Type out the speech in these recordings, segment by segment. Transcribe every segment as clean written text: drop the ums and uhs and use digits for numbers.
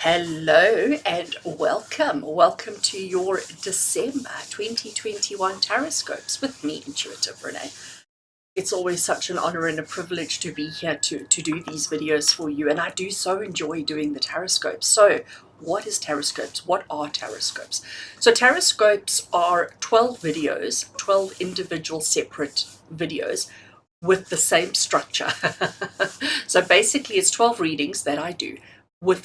Hello and welcome. Welcome to your December 2021 TarotScopes with me, Intuitive Rene. It's always such an honor and a privilege to be here to do these videos for you, and I do so enjoy doing the TarotScopes. So what is TarotScopes? What are TarotScopes? So TarotScopes are 12 videos, 12 individual separate videos with the same structure. So basically it's 12 readings that I do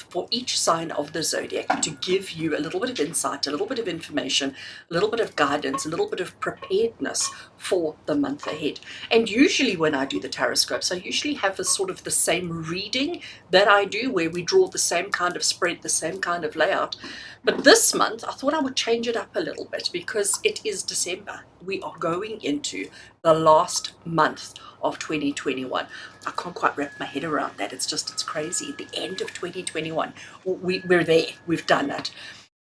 for each sign of the zodiac to give you a little bit of insight, a little bit of information, a little bit of guidance, a little bit of preparedness for the month ahead. And usually when I do the TarotScopes, I usually have a sort of the same reading that I do where we draw the same kind of spread, the same kind of layout. But this month I thought I would change it up a little bit because it is December. We are going into the last month of 2021. I can't quite wrap my head around that. It's crazy. The end of 2021. We're there. We've done it.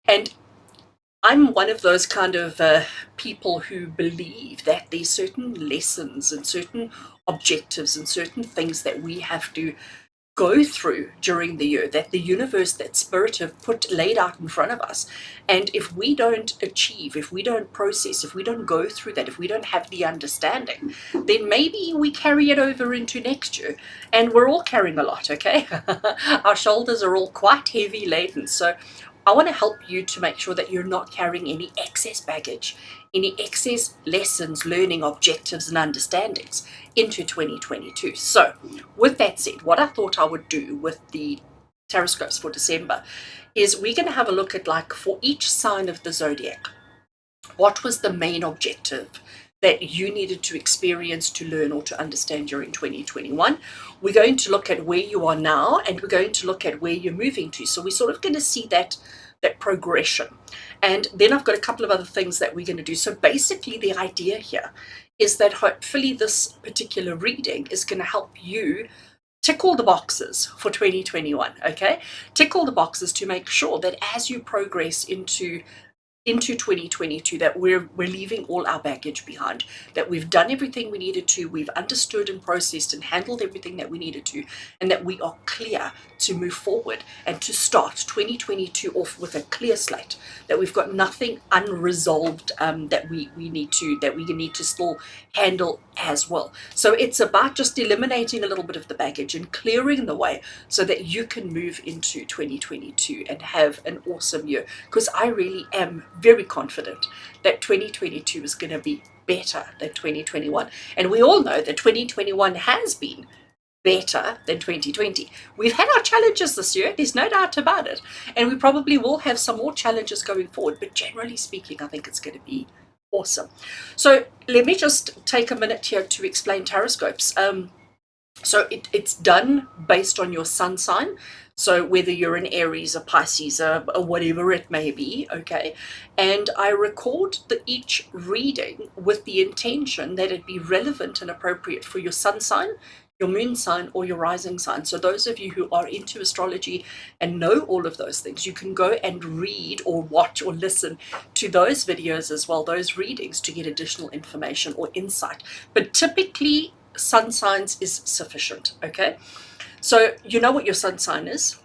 And I'm one of those kind of people who believe that there's certain lessons and certain objectives and certain things that we have to go through during the year, that the universe, that spirit have laid out in front of us. And if we don't achieve, if we don't process, if we don't go through that, if we don't have the understanding, then maybe we carry it over into next year. And we're all carrying a lot, okay? Our shoulders are all quite heavy laden. So I want to help you to make sure that you're not carrying any excess baggage, any excess lessons, learning, objectives, and understandings into 2022. So, with that said, what I thought I would do with the TarotScopes for December is we're going to have a look at, like, for each sign of the zodiac, what was the main objective that you needed to experience, to learn, or to understand during 2021. We're going to look at where you are now, and we're going to look at where you're moving to. So we're sort of going to see that progression. And then I've got a couple of other things that we're going to do. So basically the idea here is that hopefully this particular reading is going to help you tick all the boxes for 2021, okay? Tick all the boxes to make sure that as you progress into 2022, that we're leaving all our baggage behind, that we've done everything we needed to, we've understood and processed and handled everything that we needed to, and that we are clear to move forward and to start 2022 off with a clear slate, that we've got nothing unresolved that we need to still handle as well. So it's about just eliminating a little bit of the baggage and clearing the way so that you can move into 2022 and have an awesome year, because I really am very confident that 2022 is going to be better than 2021. And we all know that 2021 has been better than 2020. We've had our challenges this year, there's no doubt about it. And we probably will have some more challenges going forward. But generally speaking, I think it's going to be awesome. So let me just take a minute here to explain TarotScopes. So it's done based on your sun sign. So whether you're an Aries, a Pisces, or whatever it may be, okay? And I record each reading with the intention that it be relevant and appropriate for your sun sign, your moon sign, or your rising sign. So those of you who are into astrology and know all of those things, you can go and read or watch or listen to those videos as well, those readings, to get additional information or insight. But typically, sun signs is sufficient, okay? So you know what your sun sign is.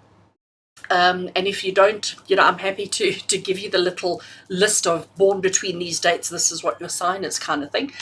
And if you don't, I'm happy to give you the little list of born between these dates, this is what your sign is, kind of thing.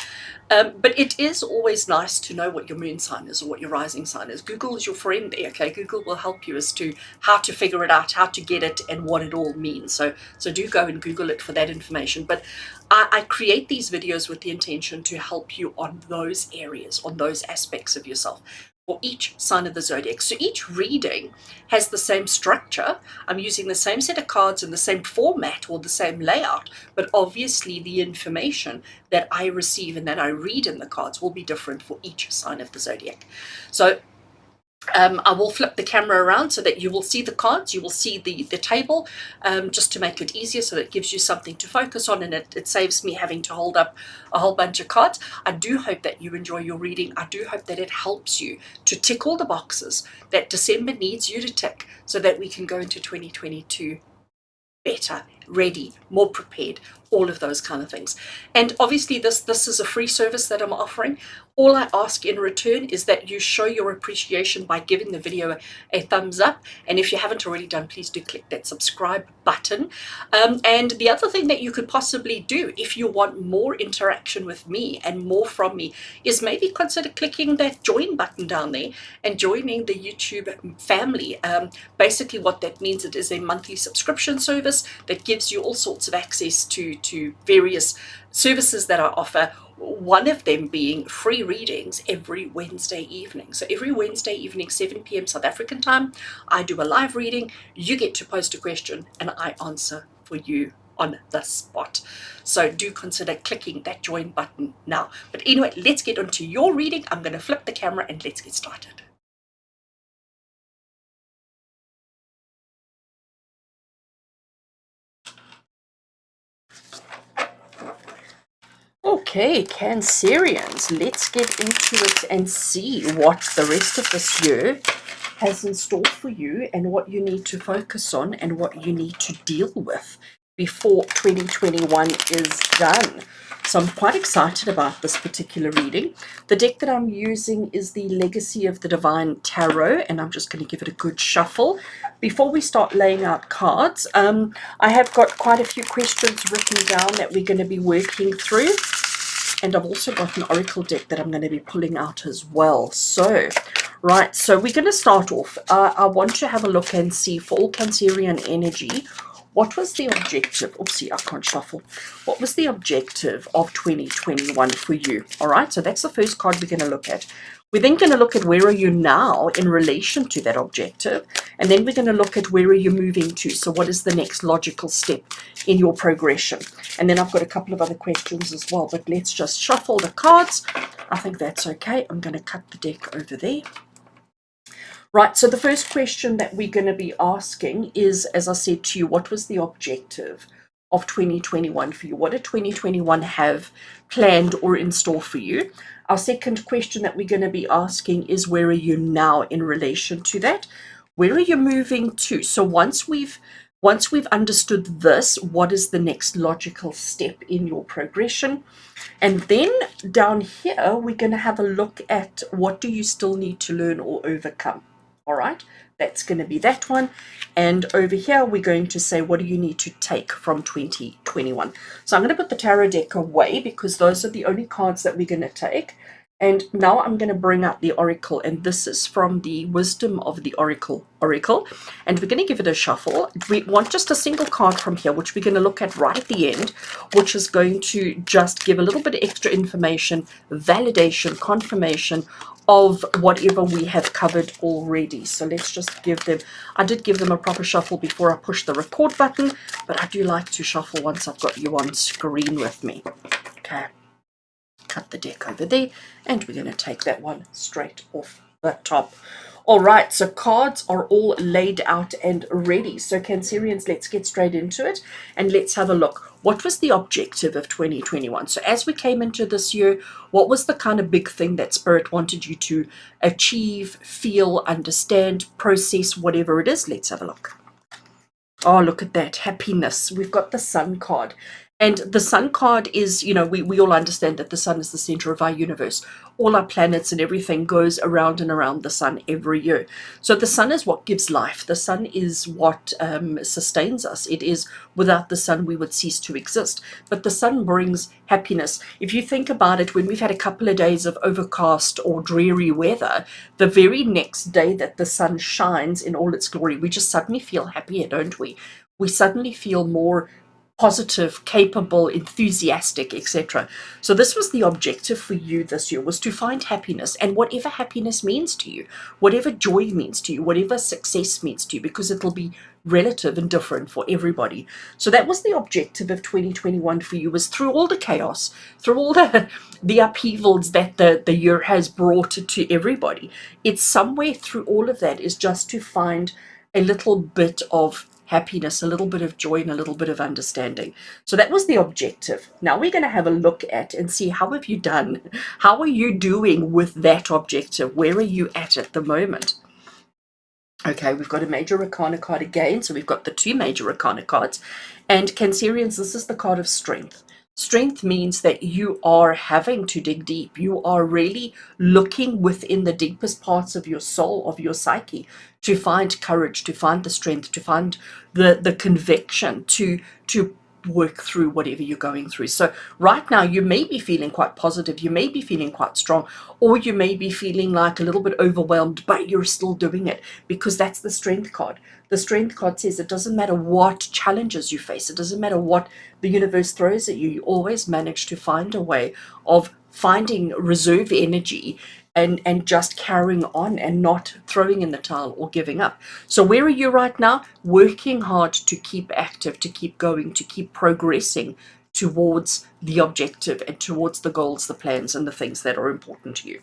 But it is always nice to know what your moon sign is or what your rising sign is. Google is your friend there, okay? Google will help you as to how to figure it out, how to get it, and what it all means. So do go and Google it for that information. But I create these videos with the intention to help you on those areas, on those aspects of yourself, for each sign of the zodiac. So each reading has the same structure. I'm using the same set of cards in the same format or the same layout, but obviously the information that I receive and that I read in the cards will be different for each sign of the zodiac. So I will flip the camera around so that you will see the cards, you will see the table, just to make it easier, so that it gives you something to focus on, and it saves me having to hold up a whole bunch of cards. I do hope that you enjoy your reading. I do hope that it helps you to tick all the boxes that December needs you to tick, so that we can go into 2022 better, ready, more prepared, all of those kind of things. And obviously this is a free service that I'm offering. All I ask in return is that you show your appreciation by giving the video a thumbs up. And if you haven't already done, please do click that subscribe button. And the other thing that you could possibly do if you want more interaction with me and more from me is maybe consider clicking that join button down there and joining the YouTube family. Basically what that means, it is a monthly subscription service that gives you all sorts of access to various services that I offer, one of them being free readings every Wednesday evening. So every Wednesday evening, 7 p.m. South African time, I do a live reading. You get to post a question and I answer for you on the spot. So do consider clicking that join button now. But anyway, let's get onto your reading. I'm going to flip the camera and let's get started. Okay, Cancerians, let's get into it and see what the rest of this year has in store for you and what you need to focus on and what you need to deal with before 2021 is done. So I'm quite excited about this particular reading. The deck that I'm using is the Legacy of the Divine Tarot, and I'm just going to give it a good shuffle. Before we start laying out cards, I have got quite a few questions written down that we're going to be working through. And I've also got an oracle deck that I'm going to be pulling out as well. So, right, so we're going to start off. I want to have a look and see for all Cancerian energy, what was the objective? Oopsie, I can't shuffle. What was the objective of 2021 for you? All right, so that's the first card we're going to look at. We're then going to look at where are you now in relation to that objective. And then we're going to look at where are you moving to. So what is the next logical step in your progression? And then I've got a couple of other questions as well. But let's just shuffle the cards. I think that's okay. I'm going to cut the deck over there. Right, so the first question that we're going to be asking is, as I said to you, what was the objective of 2021 for you? What did 2021 have planned or in store for you? Our second question that we're going to be asking is, where are you now in relation to that? Where are you moving to? So once we've understood this, what is the next logical step in your progression? And then down here, we're going to have a look at what do you still need to learn or overcome. All right, that's going to be that one. And over here, we're going to say, what do you need to take from 2021? So I'm going to put the tarot deck away because those are the only cards that we're going to take. And now I'm going to bring out the oracle, and this is from the Wisdom of the Oracle. And we're going to give it a shuffle. We want just a single card from here, which we're going to look at right at the end, which is going to just give a little bit of extra information, validation, confirmation of whatever we have covered already. So let's just give them, I did give them a proper shuffle before I push the record button, but I do like to shuffle once I've got you on screen with me. Okay. Cut the deck over there, and we're going to take that one straight off the top. All right, so cards are all laid out and ready. So Cancerians, let's get straight into it and let's have a look. What was the objective of 2021? So as we came into this year, what was the kind of big thing that Spirit wanted you to achieve, feel, understand, process, whatever it is? Let's have a look. Oh, look at that. Happiness. We've got the Sun card. And the Sun card is, you know, we all understand that the Sun is the center of our universe. All our planets and everything goes around and around the Sun every year. So the Sun is what gives life. The Sun is what sustains us. It is, without the Sun, we would cease to exist. But the Sun brings happiness. If you think about it, when we've had a couple of days of overcast or dreary weather, the very next day that the Sun shines in all its glory, we just suddenly feel happier, don't we? We suddenly feel more positive, capable, enthusiastic, etc. So this was the objective for you this year, was to find happiness, and whatever happiness means to you, whatever joy means to you, whatever success means to you, because it'll be relative and different for everybody. So that was the objective of 2021 for you, was through all the chaos, through all the upheavals that the year has brought to everybody. It's somewhere through all of that is just to find a little bit of happiness, a little bit of joy, and a little bit of understanding. So that was the objective. Now we're going to have a look at and see, how have you done? How are you doing with that objective? Where are you at the moment? Okay, we've got a Major Arcana card again. So we've got the two Major Arcana cards. And Cancerians, this is the card of strength. Strength means that you are having to dig deep. You are really looking within the deepest parts of your soul, of your psyche, to find courage, to find the strength, to find the conviction to work through whatever you're going through. So right now you may be feeling quite positive, you may be feeling quite strong, or you may be feeling like a little bit overwhelmed, but you're still doing it, because that's the strength card. The strength card says it doesn't matter what challenges you face, it doesn't matter what the universe throws at you, you always manage to find a way of finding reserve energy and just carrying on and not throwing in the towel or giving up. So where are you right now? Working hard to keep active, to keep going, to keep progressing towards the objective and towards the goals, the plans, and the things that are important to you.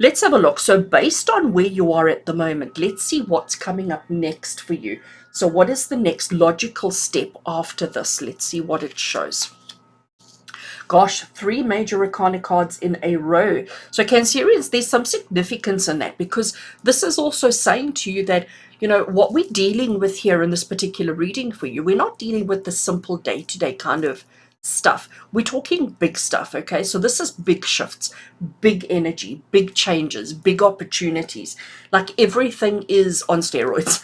Let's have a look. So based on where you are at the moment, let's see what's coming up next for you. So what is the next logical step after this? Let's see what it shows. Gosh, 3 major arcana cards in a row. So Cancerians, there's some significance in that, because this is also saying to you that, you know, what we're dealing with here in this particular reading for you, we're not dealing with the simple day-to-day kind of stuff. We're talking big stuff, okay? So this is big shifts, big energy, big changes, big opportunities. Like everything is on steroids.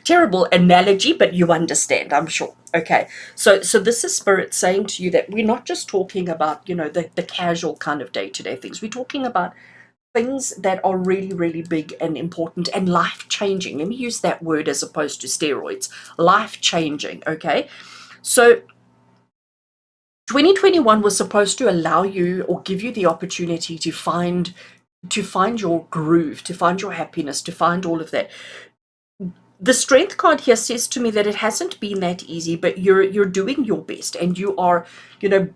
Terrible analogy, but you understand, I'm sure. Okay, so this is Spirit saying to you that we're not just talking about, you know, the casual kind of day-to-day things. We're talking about things that are really, really big and important and life-changing. Let me use that word as opposed to steroids. Life-changing, okay? So 2021 was supposed to allow you or give you the opportunity to find your groove, to find your happiness, to find all of that. The strength card here says to me that it hasn't been that easy, but you're doing your best, and you are, you know,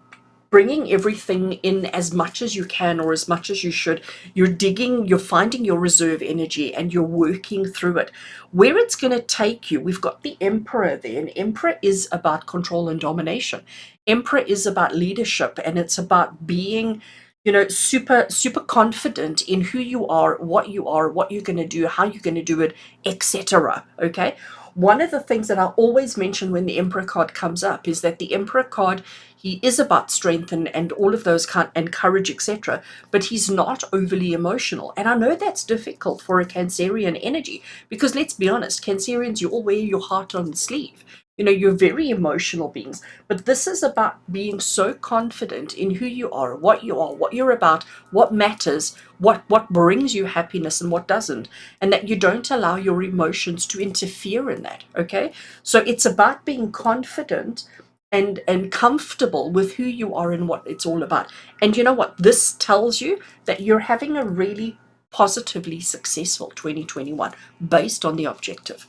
bringing everything in as much as you can, or as much as you should. You're digging, you're finding your reserve energy, and you're working through it. Where it's going to take you, we've got the Emperor there, and Emperor is about control and domination. Emperor is about leadership, and it's about being, you know, super confident in who you are, what you're going to do, how you're going to do it, etc. Okay, one of the things that I always mention when the Emperor card comes up is that the Emperor card, he is about strength and all of those kind, and courage, etc., but he's not overly emotional. And I know that's difficult for a Cancerian energy, because let's be honest, Cancerians, you all wear your heart on the sleeve. You know, you're very emotional beings, but this is about being so confident in who you are, what you're about, what matters, what brings you happiness and what doesn't, and that you don't allow your emotions to interfere in that, okay? So it's about being confident and comfortable with who you are and what it's all about. And you know what? This tells you that you're having a really positively successful 2021 based on the objective.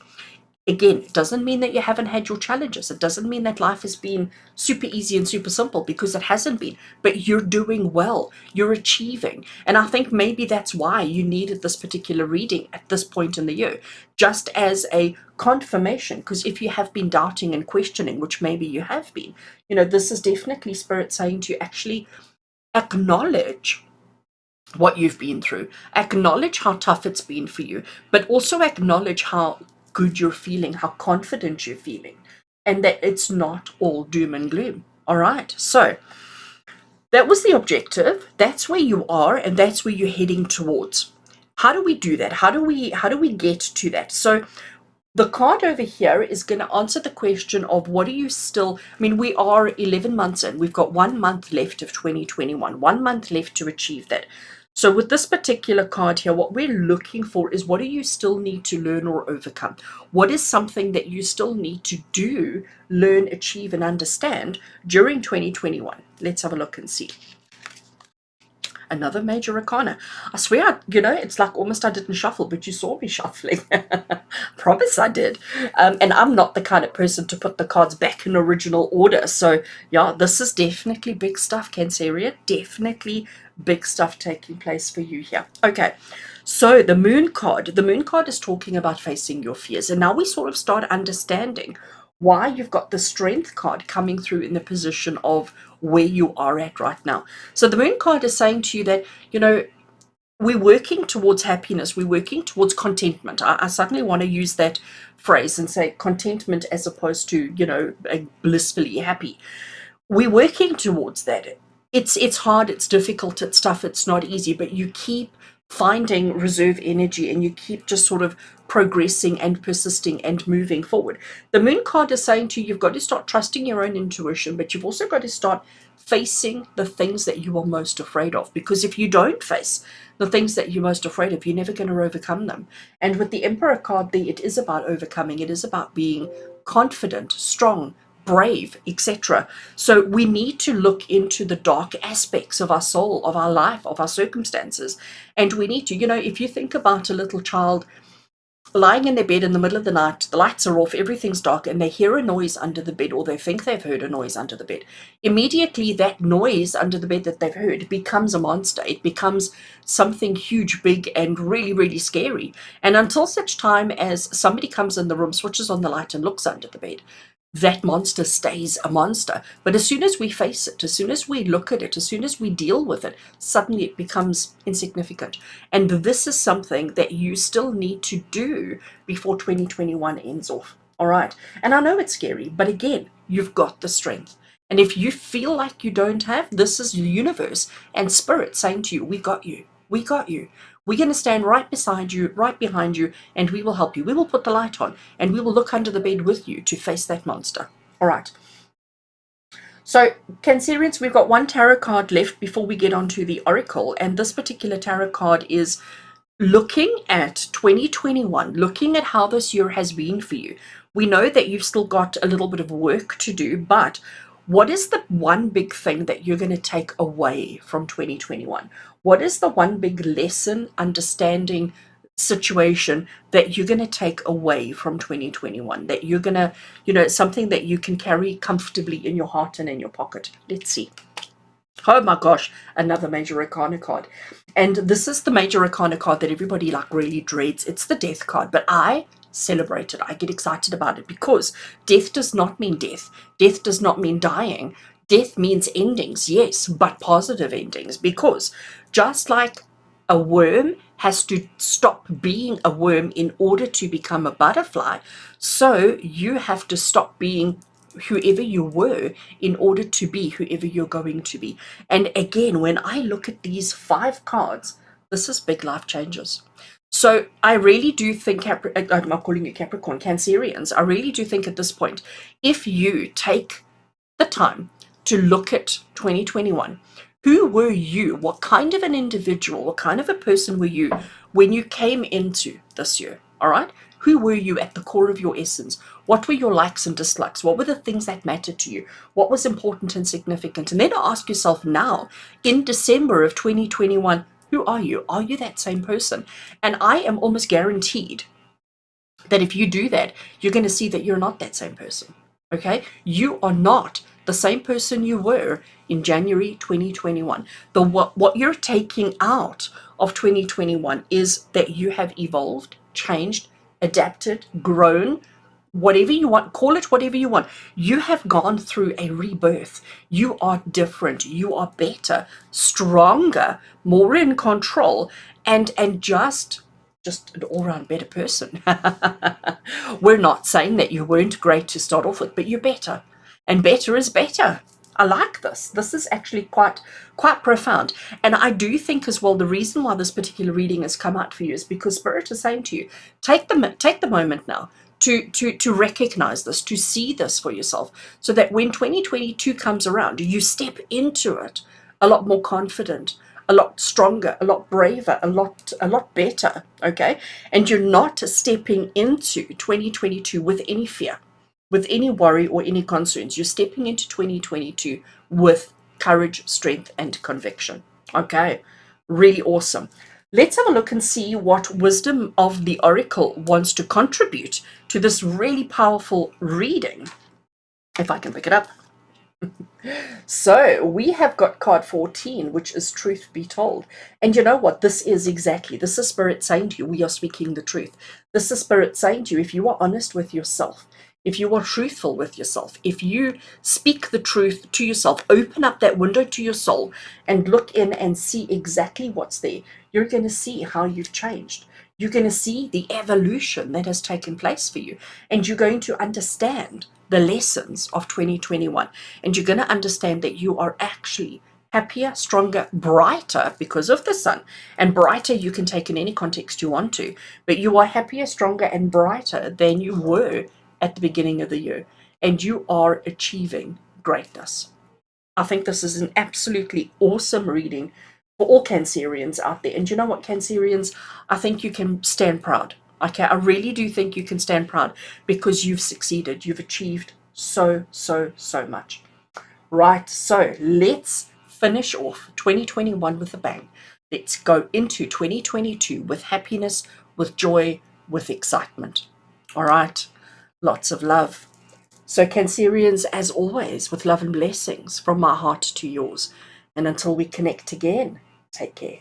Again, it doesn't mean that you haven't had your challenges. It doesn't mean that life has been super easy and super simple, because it hasn't been. But you're doing well. You're achieving. And I think maybe that's why you needed this particular reading at this point in the year, just as a confirmation. Because if you have been doubting and questioning, which maybe you have been, you know, this is definitely Spirit saying to you, actually acknowledge what you've been through, acknowledge how tough it's been for you, but also acknowledge how good you're feeling, how confident you're feeling, and that it's not all doom and gloom. All right, so that was the objective. That's where you are, and that's where you're heading towards. How do we do that? How do we get to that? So the card over here is going to answer the question of what are you still, I mean, we are 11 months in. We've got 1 month left of 2021, 1 month left to achieve that. So with this particular card here, what we're looking for is, what do you still need to learn or overcome? What is something that you still need to do, learn, achieve, and understand during 2021? Let's have a look and see. Another major arcana. I swear, you know, it's like almost I didn't shuffle, but you saw me shuffling. Promise I did. And I'm not the kind of person to put the cards back in original order. So yeah, this is definitely big stuff, Cancerian. Definitely big stuff taking place for you here. Okay, so the Moon card. The Moon card is talking about facing your fears. And now we sort of start understanding why you've got the Strength card coming through in the position of where you are at right now. So the Moon card is saying to you that, you know, we're working towards happiness, we're working towards contentment. I suddenly want to use that phrase and say contentment as opposed to, you know, blissfully happy. we're working towards that. It's hard, it's difficult, it's tough, it's not easy, but you keep finding reserve energy and you keep just sort of progressing and persisting and moving forward. The moon card is saying to you, you've got to start trusting your own intuition, but you've also got to start facing the things that you are most afraid of, because if you don't face the things that you're most afraid of, you're never going to overcome them. And with the Emperor card there, it is about overcoming, it is about being confident, strong, brave, etc. So we need to look into the dark aspects of our soul, of our life, of our circumstances. And we need to, if you think about a little child lying in their bed in the middle of the night, the lights are off, everything's dark, and they hear a noise under the bed, or they think they've heard a noise under the bed. Immediately, that noise under the bed that they've heard becomes a monster. It becomes something huge, big, and really, really scary. And until such time as somebody comes in the room, switches on the light, and looks under the bed, that monster stays a monster. But as soon as we face it, as soon as we look at it, as soon as we deal with it, suddenly it becomes insignificant. And this is something that you still need to do before 2021 ends off. All right. And I know it's scary, but again, you've got the strength. And if you feel like you don't have, this is the universe and spirit saying to you, we got you. We got you. We're going to stand right beside you, right behind you, and we will help you. We will put the light on, and we will look under the bed with you to face that monster. All right. So, Cancerians, we've got one tarot card left before we get on to the oracle, and this particular tarot card is looking at 2021, looking at how this year has been for you. We know that you've still got a little bit of work to do, but what is the one big thing that you're going to take away from 2021? What is the one big lesson, understanding, situation that you're going to take away from 2021? That you're going to, something that you can carry comfortably in your heart and in your pocket. Let's see. Oh my gosh, another major arcana card. And this is the major arcana card that everybody really dreads. It's the death card, but I celebrate it. I get excited about it because death does not mean death. Death does not mean dying. Death means endings, yes, but positive endings, because just like a worm has to stop being a worm in order to become a butterfly, so you have to stop being whoever you were in order to be whoever you're going to be. And again, when I look at these 5 cards, this is big life changes. So I really do think, I'm not calling you Capricorn, Cancerians, I really do think at this point, if you take the time to look at 2021, who were you? What kind of an individual, what kind of a person were you when you came into this year? All right? Who were you at the core of your essence? What were your likes and dislikes? What were the things that mattered to you? What was important and significant? And then ask yourself now, in December of 2021, who are you? Are you that same person? And I am almost guaranteed that if you do that, you're going to see that you're not that same person. Okay? You are not the same person you were in January 2021. What you're taking out of 2021 is that you have evolved, changed, adapted, grown, whatever you want, call it whatever you want. You have gone through a rebirth. You are different. You are better, stronger, more in control, and just an all-round better person. We're not saying that you weren't great to start off with, but you're better, and better is better. I like this. This is actually quite profound. And I do think as well, the reason why this particular reading has come out for you is because Spirit is saying to you, take the moment now to recognize this, to see this for yourself, so that when 2022 comes around, you step into it a lot more confident, a lot stronger, a lot braver, a lot better, okay? And you're not stepping into 2022 with any fear, with any worry or any concerns. You're stepping into 2022 with courage, strength, and conviction. Okay, really awesome. Let's have a look and see what wisdom of the oracle wants to contribute to this really powerful reading. If I can pick it up. So we have got card 14, which is truth be told. And you know what? This is Spirit saying to you, we are speaking the truth. This is Spirit saying to you, if you are honest with yourself, if you are truthful with yourself, if you speak the truth to yourself, open up that window to your soul and look in and see exactly what's there, you're going to see how you've changed. You're going to see the evolution that has taken place for you, and you're going to understand the lessons of 2021, and you're going to understand that you are actually happier, stronger, brighter because of the sun. And brighter you can take in any context you want to, but you are happier, stronger, and brighter than you were at the beginning of the year, and you are achieving greatness. I think this is an absolutely awesome reading for all Cancerians out there. And you know what, Cancerians, I think you can stand proud. Okay, I really do think you can stand proud because you've succeeded. You've achieved so much. Right, so let's finish off 2021 with a bang. Let's go into 2022 with happiness, with joy, with excitement. All right, lots of love. So, Cancerians, as always, with love and blessings from my heart to yours. And until we connect again, take care.